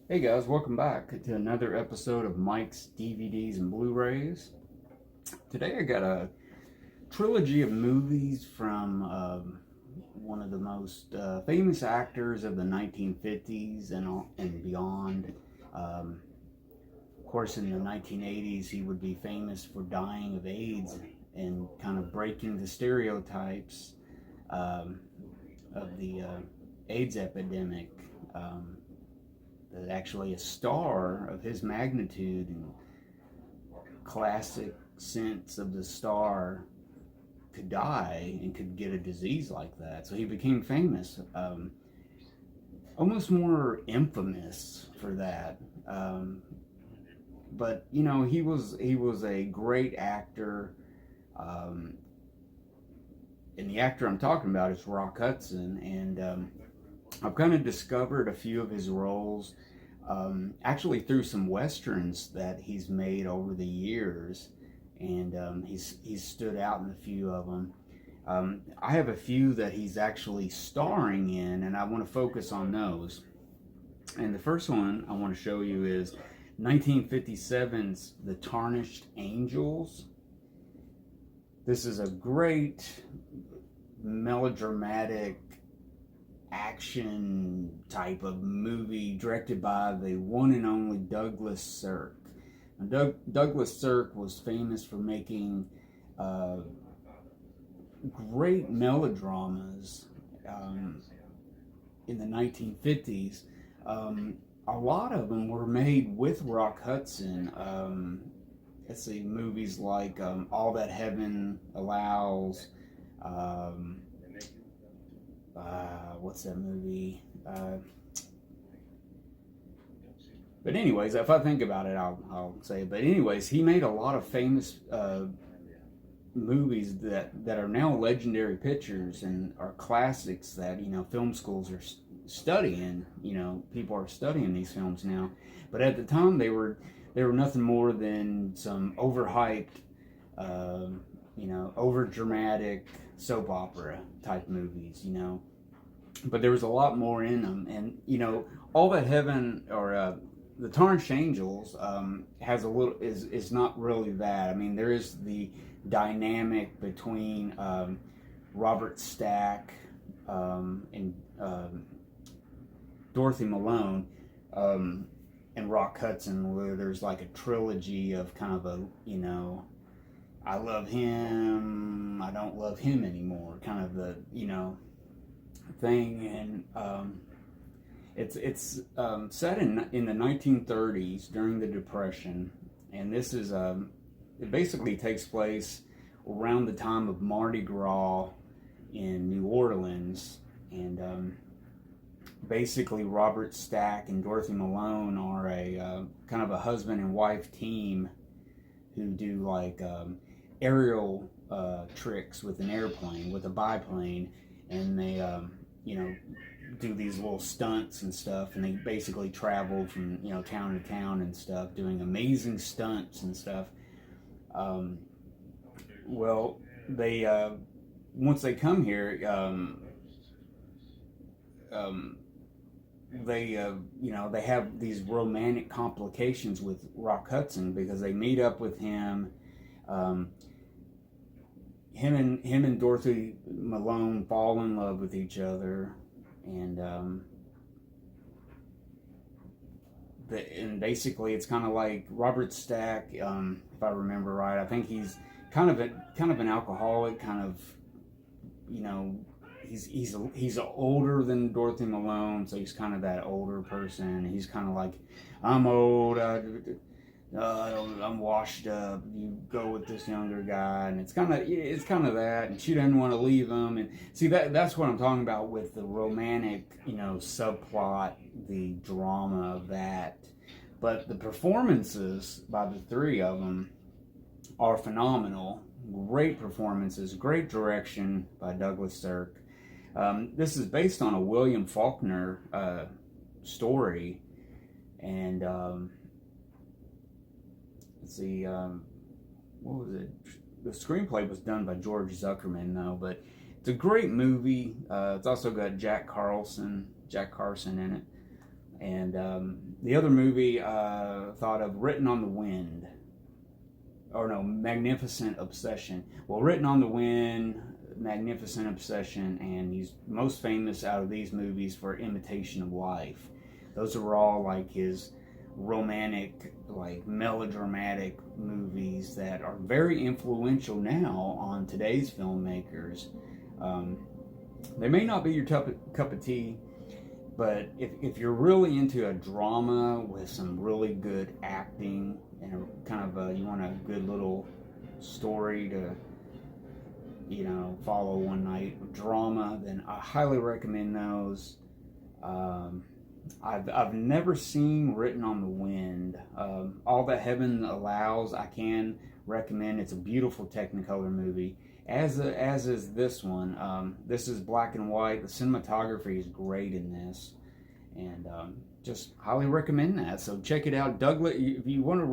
Hey guys, welcome back to another episode of Mike's DVDs and Blu-rays. Today I got a trilogy of movies from one of the most famous actors of the 1950s and beyond. Um, of course, in the 1980s, he would be famous for dying of AIDS and kind of breaking the stereotypes um, of the AIDS epidemic. Um, that actually a star of his magnitude and classic sense of the star could die and could get a disease like that. So he became famous, almost more infamous for that. But you know, he was a great actor, um, and the actor I'm talking about is Rock Hudson, and I've kind of discovered a few of his roles, actually through some westerns that he's made over the years, and he's stood out in a few of them. I have a few that he's actually starring in, and I want to focus on those. And the first one I want to show you is 1957's The Tarnished Angels. This is a great melodramatic action type of movie directed by the one and only Douglas Sirk. Now, Douglas Sirk was famous for making uh, great melodramas in the 1950s. A lot of them were made with Rock Hudson. Let's see, movies like All That Heaven Allows. Um, what's that movie? But anyways, if I think about it, I'll say it. But anyways, he made a lot of famous movies that are now legendary pictures and are classics that film schools are studying. People are studying these films now. But at the time, they were nothing more than some overhyped, over dramatic soap opera type movies. But there was a lot more in them, and All That Heaven or The Tarnished Angels has a little is not really that. I mean, there is the dynamic between Robert Stack and Dorothy Malone and Rock Hudson, where there's like a trilogy of kind of I love him, I don't love him anymore, kind of the thing, and it's set in the 1930s during the Depression, and this is it basically takes place around the time of Mardi Gras in New Orleans, and basically Robert Stack and Dorothy Malone are a kind of a husband and wife team who do like aerial tricks with an airplane, with a biplane, and they do these little stunts and stuff, and they basically travel from town to town and stuff, doing amazing stunts and stuff. Well, they once they come here, they have these romantic complications with Rock Hudson because they meet up with him. Him and Dorothy Malone fall in love with each other, and and basically it's kind of like Robert Stack, if I remember right. I think he's kind of an alcoholic, kind of he's older than Dorothy Malone, so he's kind of that older person. He's kind of like, I'm old. I'm washed up. You go with this younger guy, and it's kind of that. And she doesn't want to leave him. And see that's what I'm talking about with the romantic, subplot, the drama of that. But the performances by the three of them are phenomenal. Great performances, great direction by Douglas Sirk. This is based on a William Faulkner story, and let's see, what was it? The screenplay was done by George Zuckerman, though, but it's a great movie. It's also got Jack Carson in it. And the other movie thought of Written on the Wind. Or no, Magnificent Obsession. Well, Written on the Wind, Magnificent Obsession, and he's most famous out of these movies for Imitation of Life. Those are all like his romantic, like melodramatic movies that are very influential now on today's filmmakers. They may not be your cup of tea, but if you're really into a drama with some really good acting and you want a good little story to, follow one night drama, then I highly recommend those. I've never seen Written on the Wind. All That Heaven Allows, I can recommend. It's a beautiful Technicolor movie, as is this one. This is black and white. The cinematography is great in this, and just highly recommend that. So check it out. Douglas, if you want to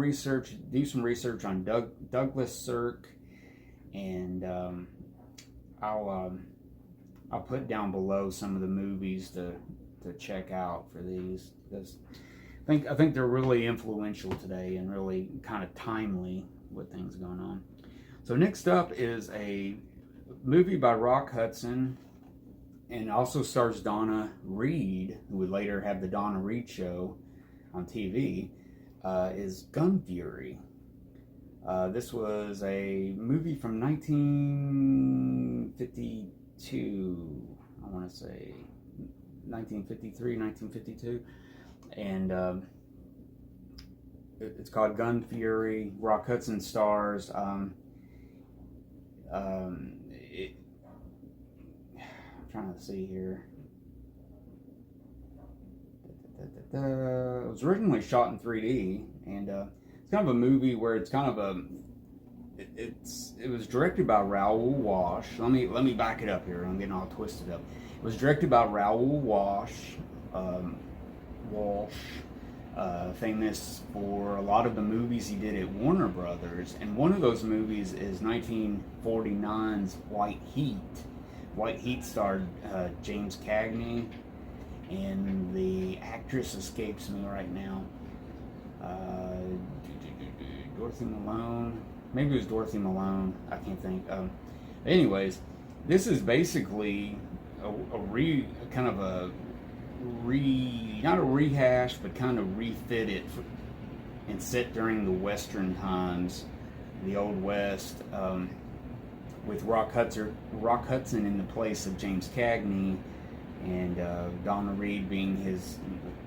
do some research on Douglas Sirk, and I'll put down below some of the movies to check out for these, because I think they're really influential today and really kind of timely with things going on. So next up is a movie by Rock Hudson, and also stars Donna Reed, who would later have the Donna Reed Show on TV, is Gun Fury. This was a movie from 1952, I want to say 1953, 1952, and it's called Gun Fury. Rock Hudson stars. I'm trying to see here. It was originally shot in 3D, and it's kind of a movie where it's kind of it was directed by Raoul Walsh. Let me back it up here. I'm getting all twisted up. It was directed by Raoul Walsh, famous for a lot of the movies he did at Warner Brothers, and one of those movies is 1949's White Heat. White Heat starred James Cagney, and the actress escapes me right now. Dorothy Malone. Maybe it was Dorothy Malone. I can't think. Anyways, this is basically not a rehash, but kind of refit it and set during the Western times, the Old West, with Rock Hudson in the place of James Cagney, and Donna Reed being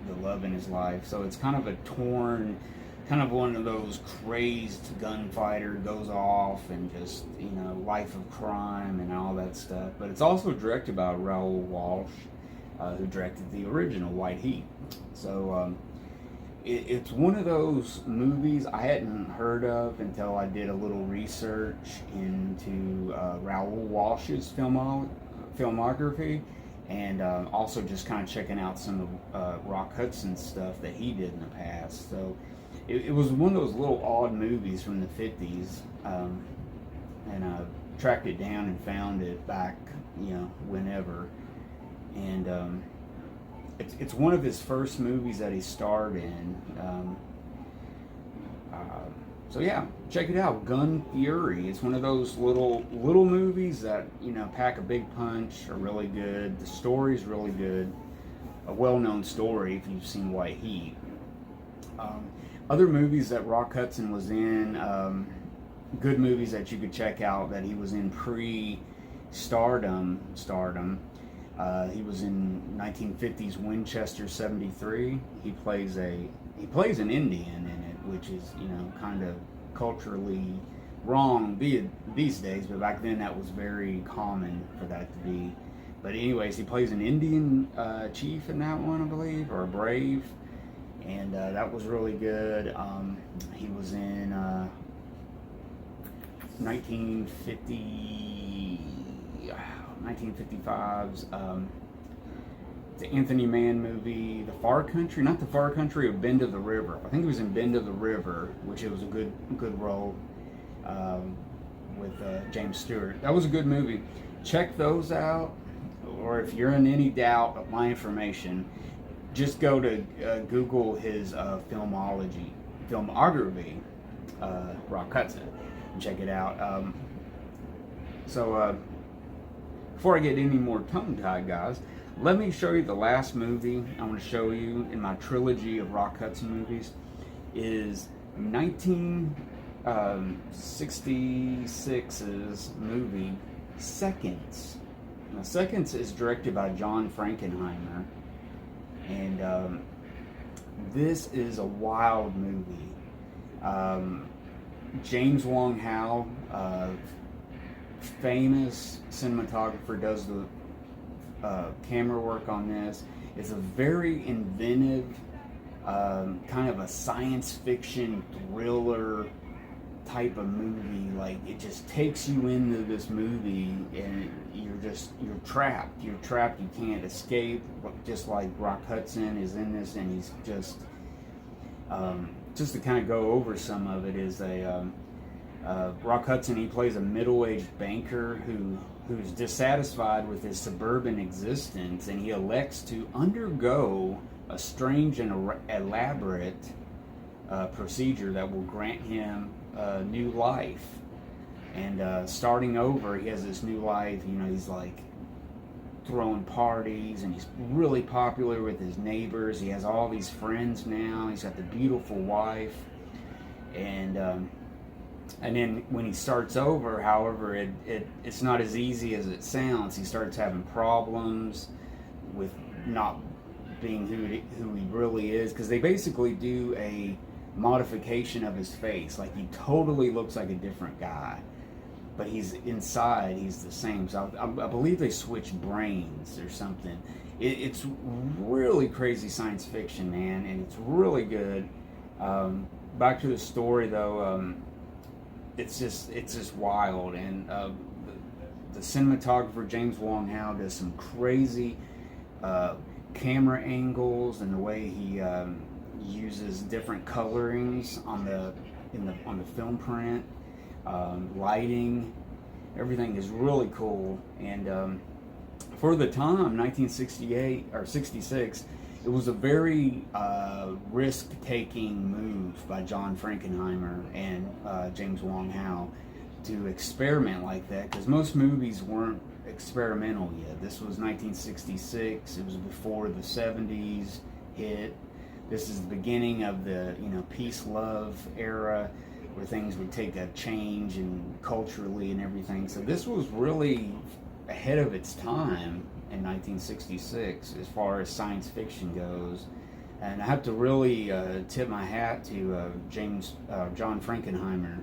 the love in his life. So it's kind of a torn, kind of one of those crazed gunfighter goes off and just, life of crime and all that stuff. But it's also directed by Raoul Walsh, who directed the original White Heat. So it's one of those movies I hadn't heard of until I did a little research into Raoul Walsh's filmography, and also just kind of checking out some of Rock Hudson's stuff that he did in the past. So it was one of those little odd movies from the 50s, and I tracked it down and found it back, whenever. And it's one of his first movies that he starred in. So yeah, check it out, Gun Fury. It's one of those little movies that pack a big punch, are really good. The story's really good, a well-known story if you've seen White Heat. Other movies that Rock Hudson was in, good movies that you could check out that he was in pre-stardom. He was in 1950's Winchester 73. He plays an Indian in it, which is kind of culturally wrong these days, but back then that was very common for that to be. But anyways, he plays an Indian chief in that one, I believe, or a brave, and that was really good. He was in 1955's the Anthony Mann movie, The Far Country, not The Far Country, of Bend of the River. I think he was in Bend of the River, which it was a good role with James Stewart. That was a good movie. Check those out, or if you're in any doubt of my information, just go to Google his filmography, Rock Hudson, and check it out. Before I get any more tongue-tied, guys, let me show you the last movie I want to show you in my trilogy of Rock Hudson movies. Is 1966's movie Seconds. Now, Seconds is directed by John Frankenheimer, and this is a wild movie. James Wong Howe, famous cinematographer, does the camera work on this. It's a very inventive, kind of a science fiction thriller type of movie. Like, it just takes you into this movie, and you're trapped. You can't escape. Just like Rock Hudson is in this, and he's just to kind of go over some of it, is Rock Hudson, he plays a middle-aged banker who's dissatisfied with his suburban existence, and he elects to undergo a strange and elaborate procedure that will grant him new life. And starting over, he has this new life. You know, he's like throwing parties, and he's really popular with his neighbors. He has all these friends now. He's got the beautiful wife, and then when he starts over, however, it's not as easy as it sounds. He starts having problems with not being who he really is, because they basically do a modification of his face. Like, he totally looks like a different guy, but he's inside, he's the same. So I believe they switch brains or something. It's really crazy science fiction, man, and it's really good. Back to the story, though. It's just wild, and the cinematographer James Wong Howe does some crazy camera angles, and the way he uses different colorings on the film print, lighting, everything is really cool. And for the time, 1968 or 66. It was a very risk-taking move by John Frankenheimer and James Wong Howe to experiment like that, because most movies weren't experimental yet. This was 1966. It was before the 70s hit. This is the beginning of the peace-love era, where things would take a change and culturally and everything. So this was really ahead of its time in 1966 as far as science fiction goes. And I have to really tip my hat to John Frankenheimer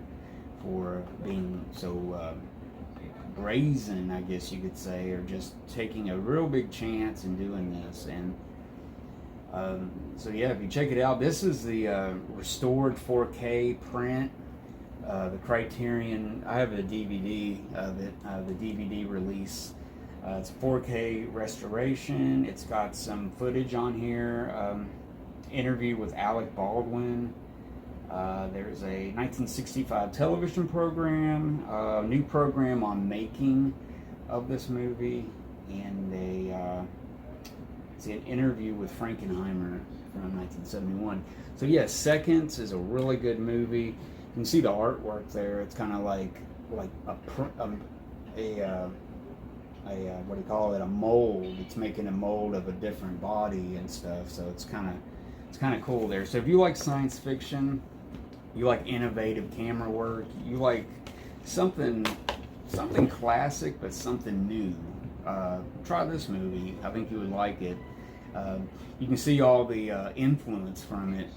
for being so brazen, I guess you could say, or just taking a real big chance in doing this. And so yeah, if you check it out, this is the restored 4K print. The Criterion, I have a DVD of it, the DVD release. It's a 4K restoration. It's got some footage on here, interview with Alec Baldwin. There's a 1965 television program, a new program on making of this movie, and it's an interview with Frankenheimer from 1971. So yeah, Seconds is a really good movie. You can see the artwork there. It's kind of like what do you call it? A mold. It's making a mold of a different body and stuff. So it's kind of cool there. So if you like science fiction, you like innovative camera work, you like something classic but something new, try this movie. I think you would like it. You can see all the influence from it,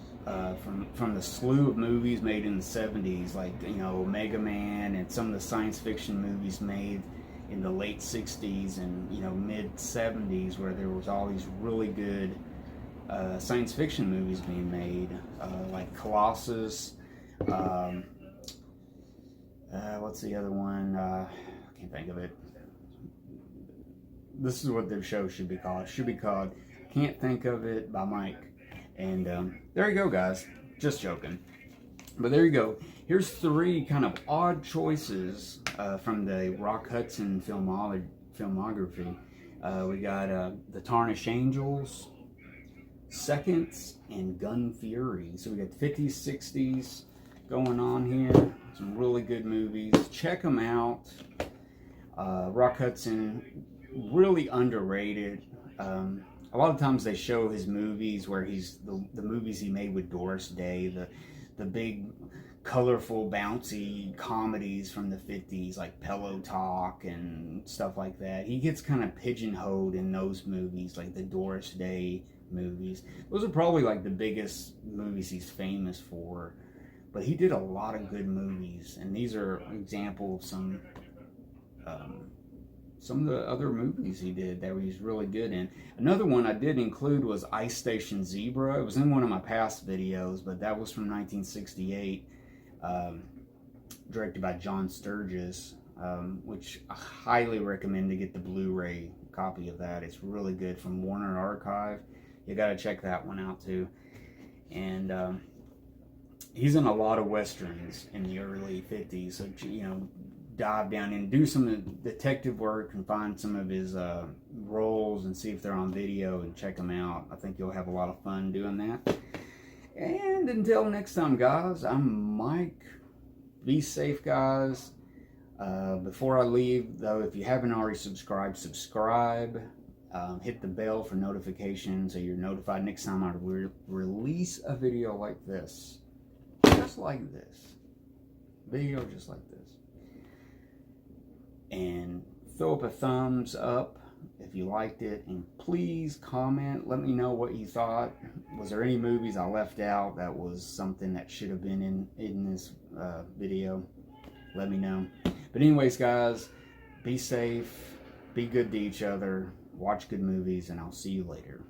from the slew of movies made in the 70s, like Mega Man, and some of the science fiction movies made in the late 60s and mid 70s, where there was all these really good science fiction movies being made, like Colossus. What's the other one? I can't think of it. This is what the show should be called. It should be called Can't Think of It by Mike. And there you go, guys. Just joking. But there you go. Here's three kind of odd choices from the Rock Hudson filmography. We got The Tarnished Angels, Seconds and Gun Fury. So we got the 50s, 60s going on here. Some really good movies. Check them out. Rock Hudson, really underrated. A lot of times they show his movies where he's the movies he made with Doris Day, the big, colorful, bouncy comedies from the 50s, like Pillow Talk and stuff like that. He gets kind of pigeonholed in those movies, like the Doris Day movies. Those are probably like the biggest movies he's famous for. But he did a lot of good movies, and these are examples of some of the other movies he did that he's really good in. Another one I did include was Ice Station Zebra. It was in one of my past videos, but that was from 1968, directed by John Sturges, which I highly recommend to get the Blu-ray copy of that. It's really good, from Warner Archive. You got to check that one out too. And he's in a lot of westerns in the early 50s, so dive down and do some detective work and find some of his roles and see if they're on video and check them out. I think you'll have a lot of fun doing that. And until next time, guys, I'm Mike. Be safe, guys. Before I leave, though, if you haven't already subscribed, subscribe. Hit the bell for notifications so you're notified next time I release a video like this. Just like this. Video just like this. And throw up a thumbs up if you liked it, and please comment, let me know what you thought. Was there any movies I left out that was something that should have been in this video? Let me know. But anyways, guys, be safe, be good to each other, watch good movies, and I'll see you later.